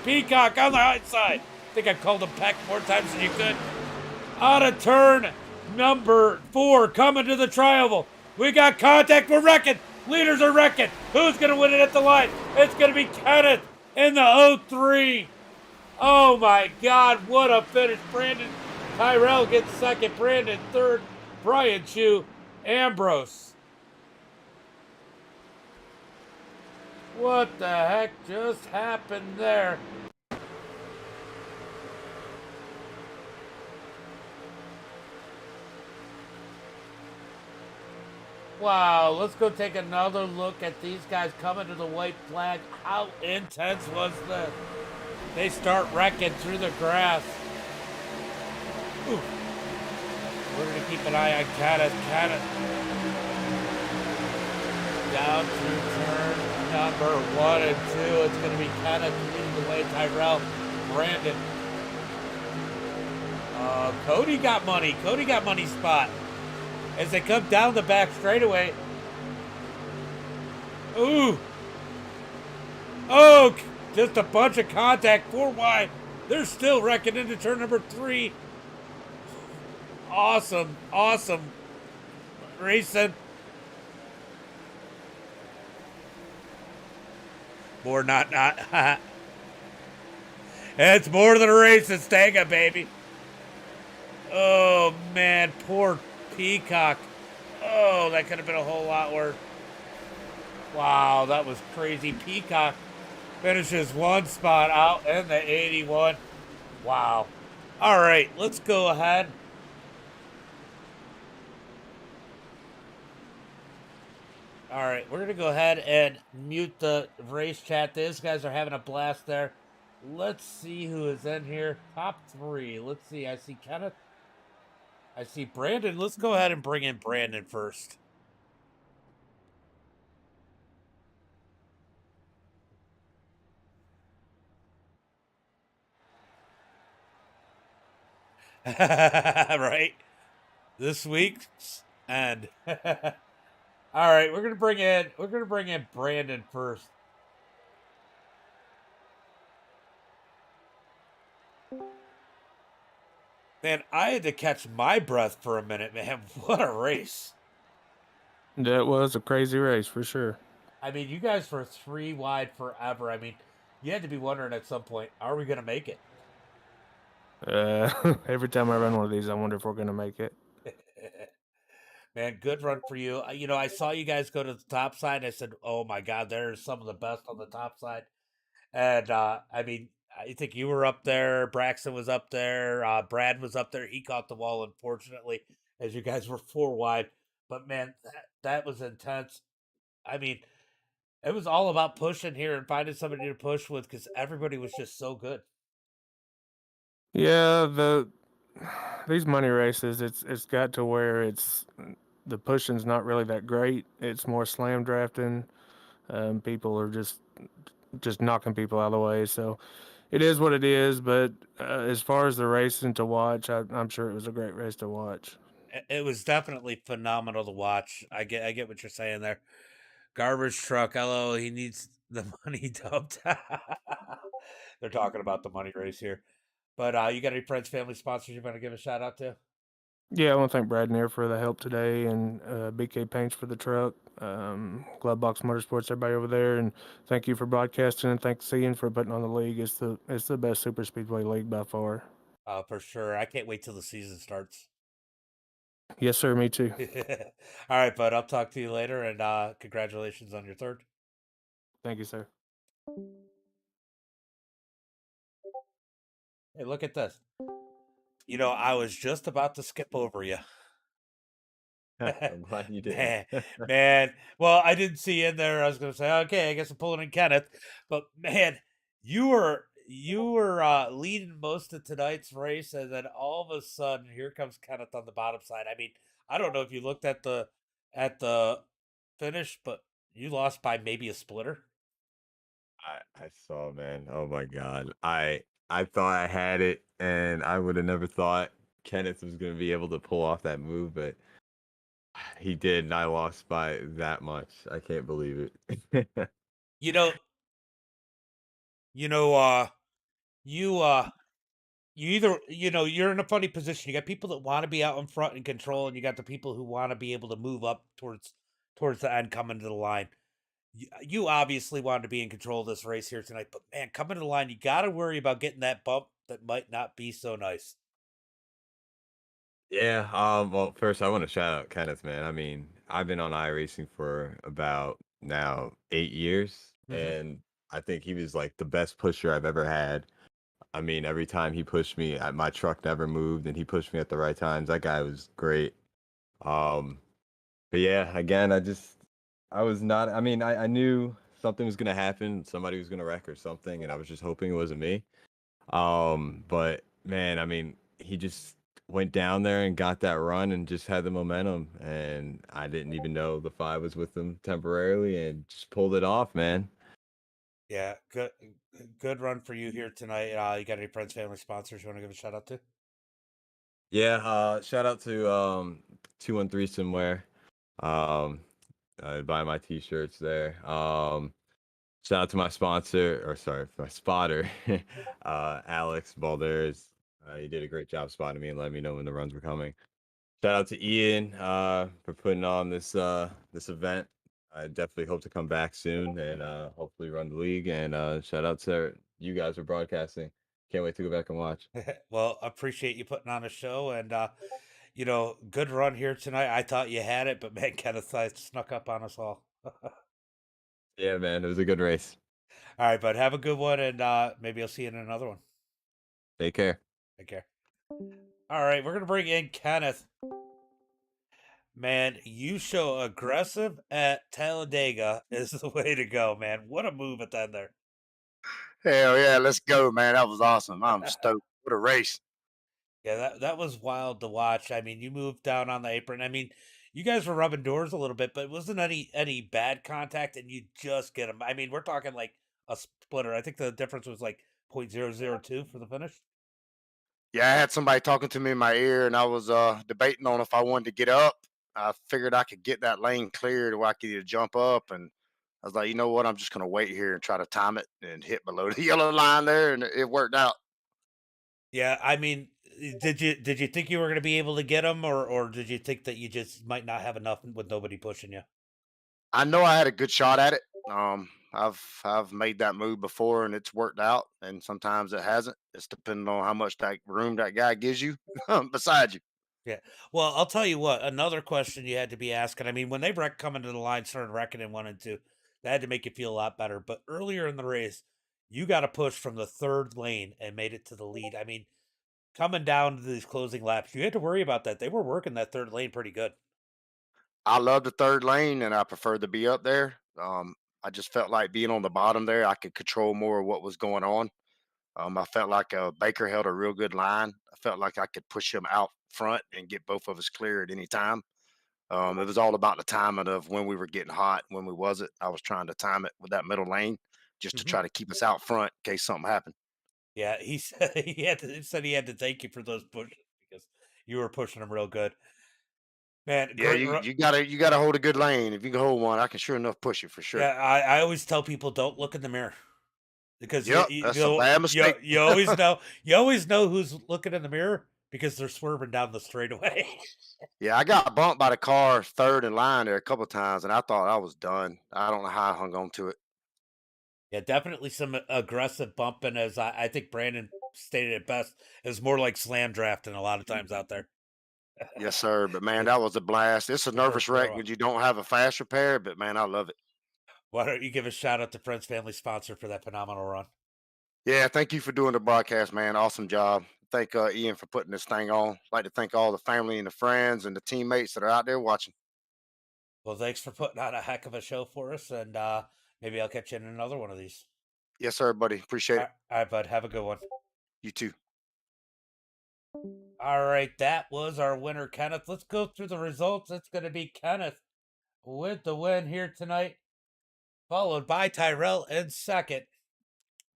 Peacock on the high side. I think I called him Peck more times than you could. Out of turn number 4, coming to the tri-oval. We got contact. We're wrecking. Leaders are wrecking. Who's going to win it at the line? It's going to be Kenneth in the 03. Oh, my God. What a finish. Brandon Tyrell gets second. Brandon third. Brian Chu. Ambrose. What the heck just happened there? Wow, let's go take another look at these guys coming to the white flag. How intense was this? They start wrecking through the grass. Ooh. We're going to keep an eye on Kenneth. Down through turn number 1 and 2. It's going to be Kenneth leading the way. Tyrell, Brandon. Cody got money. Cody got money spot. As they come down the back straightaway. Ooh. Oh, just a bunch of contact. 4 wide. They're still wrecking into turn number 3. Awesome. Awesome racing. More not. It's more than a race. It's Talladega, baby. Oh, man. Poor Peacock. Oh, that could have been a whole lot worse. Wow, that was crazy. Peacock finishes 1 spot out in the 81. Wow. All right, let's go ahead. All right, we're going to go ahead and mute the race chat. These guys are having a blast there. Let's see who is in here. Top 3. Let's see. I see Kenneth. I see Brandon. Let's go ahead and bring in Brandon first. Right? This week's end. All right, we're gonna bring in Brandon first. Man, I had to catch my breath for a minute, man. What a race. That was a crazy race for sure. I mean, you guys were 3 wide forever. I mean, you had to be wondering at some point, are we going to make it? Every time I run one of these, I wonder if we're going to make it. Man, good run for you. You know, I saw you guys go to the top side. I said, oh my God, there's some of the best on the top side. And I mean, I think you were up there. Braxton was up there. Brad was up there. He caught the wall, unfortunately, as you guys were 4 wide. But man, that was intense. I mean, it was all about pushing here and finding somebody to push with because everybody was just so good. Yeah, these money races, it's got to where the pushing's not really that great. It's more slam drafting. People are just knocking people out of the way. So it is what it is. But as far as the racing to watch, I'm sure it was a great race to watch. It was definitely phenomenal to watch. I get what you're saying there. Garbage truck. Hello, he needs the money dumped. They're talking about the money race here. But you got any friends, family, sponsors you want to give a shout out to? Yeah, I want to thank Brad Nair for the help today, and BK Paints for the truck, Glovebox Motorsports, everybody over there, and thank you for broadcasting, and thanks Ian for putting on the league. It's the best super speedway league by far. For sure. I can't wait till the season starts. Yes, sir. Me too. All right, bud. I'll talk to you later, and congratulations on your third. Thank you, sir. Hey, look at this. I was just about to skip over you. I'm glad you didn't. man, man. Well, I didn't see you in there. I was going to say, okay, I guess I'm pulling in Kenneth, but man, you were leading most of tonight's race, and then all of a sudden, here comes Kenneth on the bottom side. I mean, I don't know if you looked at the finish, but you lost by maybe a splitter. I saw, man. Oh my God. I thought I had it, and I would have never thought Kenneth was gonna be able to pull off that move, but he did, and I lost by that much. I can't believe it. You know, you know, you you either you're in a funny position. You got people that want to be out in front and control, and you got the people who want to be able to move up towards the end, coming to the line. You obviously wanted to be in control of this race here tonight, but man, coming to the line, you got to worry about getting that bump that might not be so nice. Yeah, well, first I want to shout out Kenneth, man. I mean, I've been on iRacing for about now 8 years, Hmm. and I think he was like the best pusher I've ever had. I mean, every time he pushed me, my truck never moved, and he pushed me at the right times. That guy was great. Um, but yeah, again, I was not. I mean, I knew something was gonna happen. Somebody was gonna wreck or something, and I was just hoping it wasn't me. But man, I mean, he just went down there and got that run and just had the momentum, and I didn't even know the five was with him temporarily, and just pulled it off, man. Yeah, good run for you here tonight. You got any friends, family, sponsors you want to give a shout out to? Yeah, shout out to 213 somewhere. Um, buy my t-shirts there. Shout out to my sponsor, or sorry, my spotter, Alex Balders. He did a great job spotting me and letting me know when the runs were coming. Shout out to Ian for putting on this event. I definitely hope to come back soon and hopefully run the league. And shout out to you guys for broadcasting. Can't wait to go back and watch. Well, appreciate you putting on a show, and good run here tonight. I thought you had it, but man, Kenneth snuck up on us all. Yeah, man, it was a good race. All right, bud. Have a good one, and maybe I'll see you in another one. Take care. Take care. All right, we're gonna bring in Kenneth. Man, you show aggressive at Talladega is the way to go, man. What a move at the end there. Hell yeah, let's go, man. That was awesome. I'm stoked. What a race. Yeah, that was wild to watch. I mean, you moved down on the apron. I mean, you guys were rubbing doors a little bit, but it wasn't any bad contact, and you just get them. I mean, we're talking like a splitter. I think the difference was like 0.002 for the finish. Yeah, I had somebody talking to me in my ear, and I was debating on if I wanted to get up. I figured I could get that lane cleared where I could either jump up, and I was like, you know what? I'm just gonna wait here and try to time it and hit below the yellow line there, and it worked out. Yeah, I mean, did you think you were going to be able to get them, or did you think that you just might not have enough with nobody pushing you? I know I had a good shot at it. I've made that move before and it's worked out, and sometimes it hasn't. It's depending on how much that room that guy gives you beside you. Yeah. Well, I'll tell you what, another question you had to be asking. I mean, when they coming to the line, started wrecking in 1 and 2, that had to make you feel a lot better. But earlier in the race, you got a push from the third lane and made it to the lead. I mean, coming down to these closing laps, you had to worry about that. They were working that third lane pretty good. I love the third lane and I prefer to be up there. I just felt like being on the bottom there, I could control more of what was going on. I felt like Baker held a real good line. I felt like I could push him out front and get both of us clear at any time. It was all about the timing of when we were getting hot, when we wasn't. I was trying to time it with that middle lane just to Hmm. try to keep us out front in case something happened. Yeah, he said he said he had to thank you for those pushes because you were pushing him real good. Man, Yeah, great. you gotta hold a good lane. If you can hold one, I can sure enough push you for sure. Yeah, I always tell people don't look in the mirror because Yep, that's a bad mistake. you always know who's looking in the mirror because they're swerving down the straightaway. Yeah, I got bumped by the car third in line there a couple times, and I thought I was done. I don't know how I hung on to it. Yeah, definitely some aggressive bumping, as I think Brandon stated it best. It was more like slam drafting a lot of times out there. Yes, sir. But man, Yeah, that was a blast. It's a for nervous wreck sure. when you don't have a fast repair, but man, I love it. Why don't you give a shout out to Friends Family Sponsor for that phenomenal run? Yeah, thank you for doing the broadcast, man. Awesome job. Thank Ian for putting this thing on. Like to thank all the family and the friends and the teammates that are out there watching. Well, thanks for putting on a heck of a show for us, and maybe I'll catch you in another one of these. Yes, sir, buddy. Appreciate it. All right, bud. Have a good one. You too. All right, that was our winner, Kenneth. Let's go through the results. It's going to be Kenneth with the win here tonight, followed by Tyrell in second,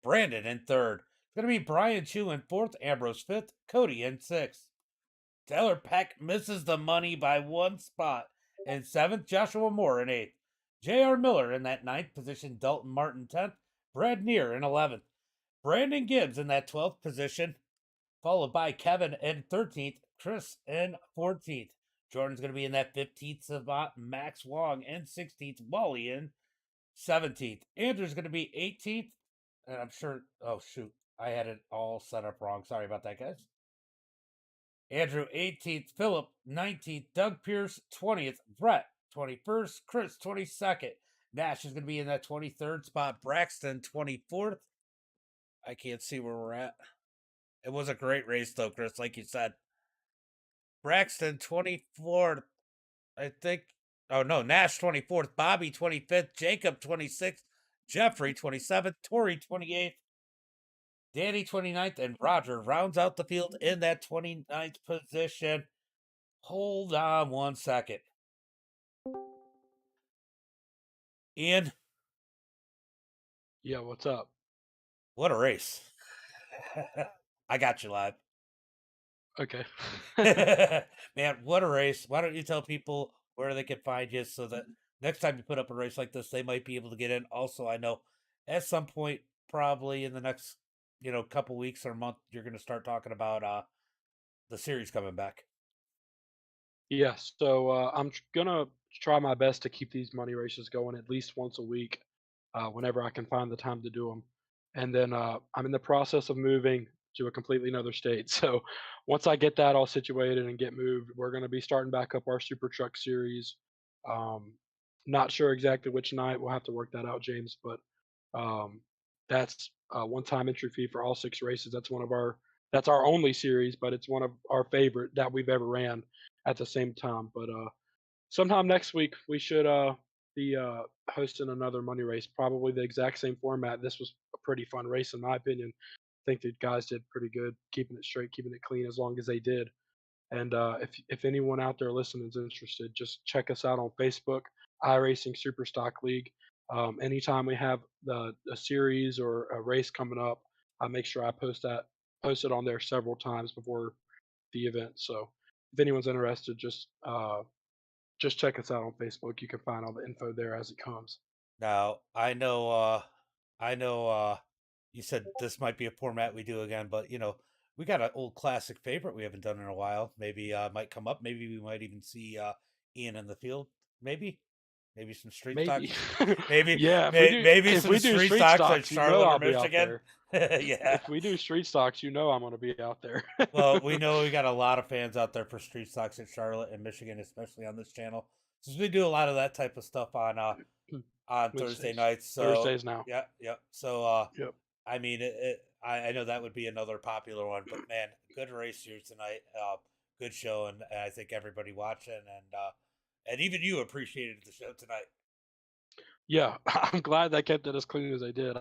Brandon in third. It's going to be Brian Chu in fourth, Ambrose fifth, Cody in sixth. Taylor Peck misses the money by one spot in seventh, Joshua Moore in eighth. J.R. Miller in that ninth position, Dalton Martin 10th, Brad Neer in 11th. Brandon Gibbs in that 12th position, followed by Kevin in 13th, Chris in 14th. Jordan's going to be in that 15th spot, Max Wong in 16th, Wally in 17th. Andrew's going to be 18th, and I'm sure, oh shoot, I had it all set up wrong. Sorry about that, guys. Andrew 18th, Philip 19th, Doug Pierce 20th, Brett 21st, Chris 22nd. Nash is going to be in that 23rd spot, Braxton 24th. I can't see where we're at. It was a great race, though, Chris, like you said. Braxton 24th, I think. Oh, no, Nash 24th, Bobby 25th, Jacob 26th, Jeffrey 27th, Tori 28th, Danny 29th, and Roger rounds out the field in that 29th position. Hold on one second. Ian, Yeah, what's up? what a race. I got you live. Okay. Man, what a race. Why don't you tell people where they can find you so that next time you put up a race like this, they might be able to get in. Also, I know at some point, probably in the next, couple weeks or month, you're going to start talking about the series coming back. Yeah, so I'm gonna try my best to keep these money races going at least once a week, whenever I can find the time to do them. And then I'm in the process of moving to a completely another state. So once I get that all situated and get moved, we're gonna be starting back up our Super Truck series. Um, Not sure exactly which night. We'll have to work that out, James. But um, that's a one-time entry fee for all 6 races. That's our only series, but it's one of our favorite that we've ever ran at the same time. But sometime next week we should be hosting another money race, probably the exact same format. This was a pretty fun race in my opinion. I think the guys did pretty good, keeping it straight, keeping it clean as long as they did. And if anyone out there listening is interested, just check us out on Facebook, iRacing Superstock League. Anytime we have a series or a race coming up, I make sure I post it on there several times before the event. So if anyone's interested, just check us out on Facebook. You can find all the info there as it comes. Now, I know you said this might be a format we do again, but we got an old classic favorite we haven't done in a while. Maybe might come up. Maybe we might even see Ian in the field. Maybe some street Maybe, stocks. Maybe yeah. maybe If some we do street street stocks in stocks, you know Charlotte or I'll be out Michigan. there. Yeah. If we do street stocks, you know I'm going to be out there. Well, we know we got a lot of fans out there for street stocks in Charlotte and Michigan, especially on this channel, since we do a lot of that type of stuff on Thursday Wednesdays, nights. So Thursdays now. yeah. So Yep. I mean, I know that would be another popular one, but man, good race here tonight. Good show, and I think everybody watching and even you appreciated the show tonight. Yeah, I'm glad they kept it as clean as they did,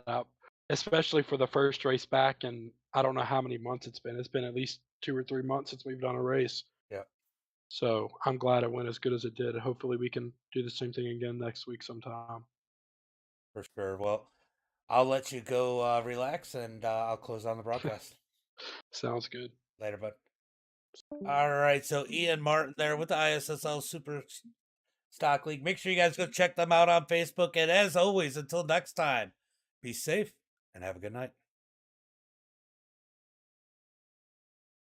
especially for the first race back. And I don't know how many months it's been. It's been at least 2 or 3 months since we've done a race. Yeah, So I'm glad it went as good as it did. Hopefully, we can do the same thing again next week sometime. for sure. Well, I'll let you go relax, and I'll close on the broadcast. Sounds good. Later, bud. All right, so Ian Martin there with the ISSL Super Stock League. Make sure you guys go check them out on Facebook. And as always, until next time, be safe and have a good night.